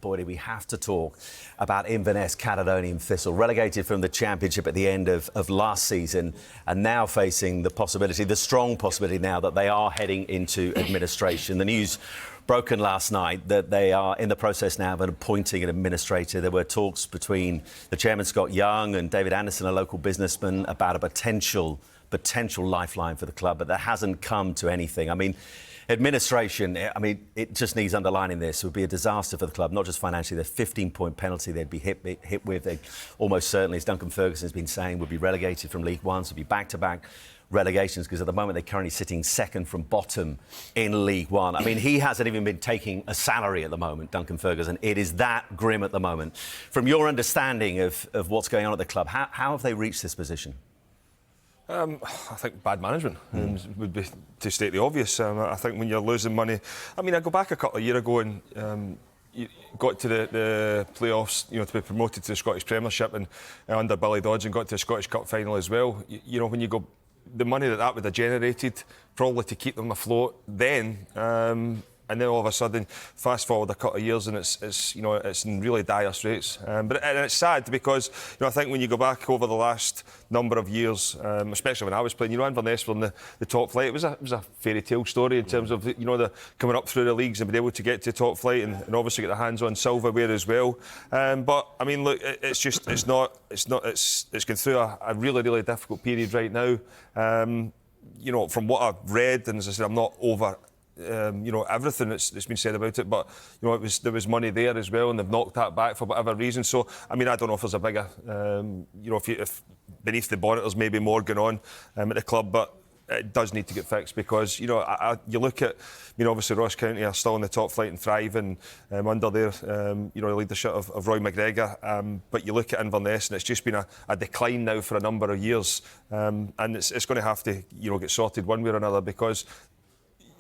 Boyd, we have to talk about Inverness Caledonian Thistle, relegated from the Championship at the end of last season and now facing the possibility, the strong possibility now that they are heading into administration. The news broken last night that they are in the process now of appointing an administrator. There were talks between the chairman, Scott Young, and David Anderson, a local businessman, about a potential lifeline for the club, but that hasn't come to anything. I mean, administration, it just needs underlining this. It would be a disaster for the club, not just financially. The 15-point penalty they'd be hit with. They almost certainly, as Duncan Ferguson's been saying, would be relegated from League One, so be back-to-back relegations, because at the moment they're currently sitting second from bottom in League One. I mean, he hasn't even been taking a salary at the moment, Duncan Ferguson. It is that grim at the moment. From your understanding of what's going on at the club, how have they reached this position? I think bad management would be, to state the obvious. I think when you're losing money... I mean, I go back a couple of years ago and you got to the playoffs, to be promoted to the Scottish Premiership and under Billy Dodds, and got to the Scottish Cup final as well. When you go... The money that would have generated, probably to keep them afloat then... and then all of a sudden, fast forward a couple of years, and it's in really dire straits. But it's sad because I think when you go back over the last number of years, especially when I was playing, Inverness were in the top flight. It was a fairy tale story in terms of the coming up through the leagues and being able to get to the top flight, and obviously get their hands on silverware as well. But I mean, look, it's going through a really difficult period right now. From what I've read, and as I said, I'm not over everything that's been said about it, but there was money there as well, and they've knocked that back for whatever reason. So I mean, I don't know if there's a bigger if beneath the bonnet there's maybe more going on at the club, but it does need to get fixed, because you look at obviously Ross County are still in the top flight and thriving under their the leadership of Roy McGregor, but you look at Inverness and it's just been a decline now for a number of years, and it's going to have to get sorted one way or another, because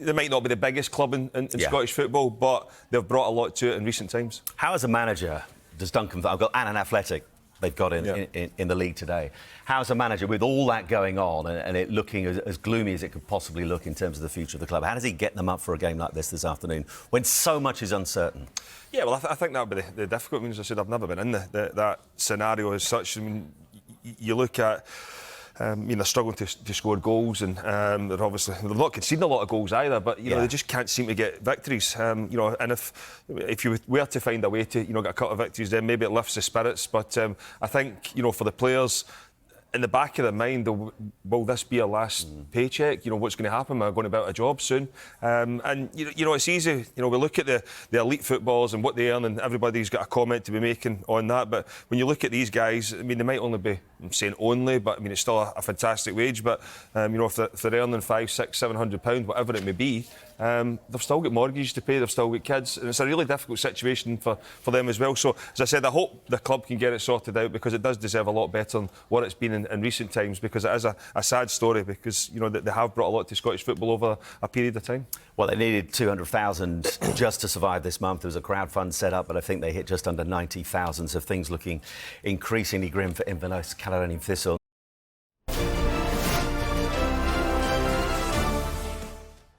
they might not be the biggest club in Scottish football, but they've brought a lot to it in recent times. How, as a manager, does Duncan... I've got an Athletic they've got in the league today. How, as a manager, with all that going on and it looking as gloomy as it could possibly look in terms of the future of the club, how does he get them up for a game like this afternoon when so much is uncertain? Yeah, well, I think that would be the difficult. I mean, as I said, I've never been in that scenario as such. I mean, you look at... they're struggling to score goals, and they're not conceding a lot of goals either. But they just can't seem to get victories. And if you were to find a way to get a couple of victories, then maybe it lifts the spirits. But I think for the players, in the back of their mind, will this be a last paycheck? What's going to happen? Am I going to be out of a job soon? And it's easy. We look at the elite footballers and what they earn, and everybody's got a comment to be making on that. But when you look at these guys, I mean, they might only be, I'm saying only, but I mean, it's still a fantastic wage. But if they're earning £500, £600, £700, whatever it may be, they've still got mortgages to pay, they've still got kids, and it's a really difficult situation for them as well. So, as I said, I hope the club can get it sorted out, because it does deserve a lot better than what it's been in recent times, because it is a sad story, because they have brought a lot to Scottish football over a period of time. Well, they needed 200,000 just to survive this month. There was a crowd fund set up, but I think they hit just under 90,000, so things looking increasingly grim for Inverness Caledonian Thistle.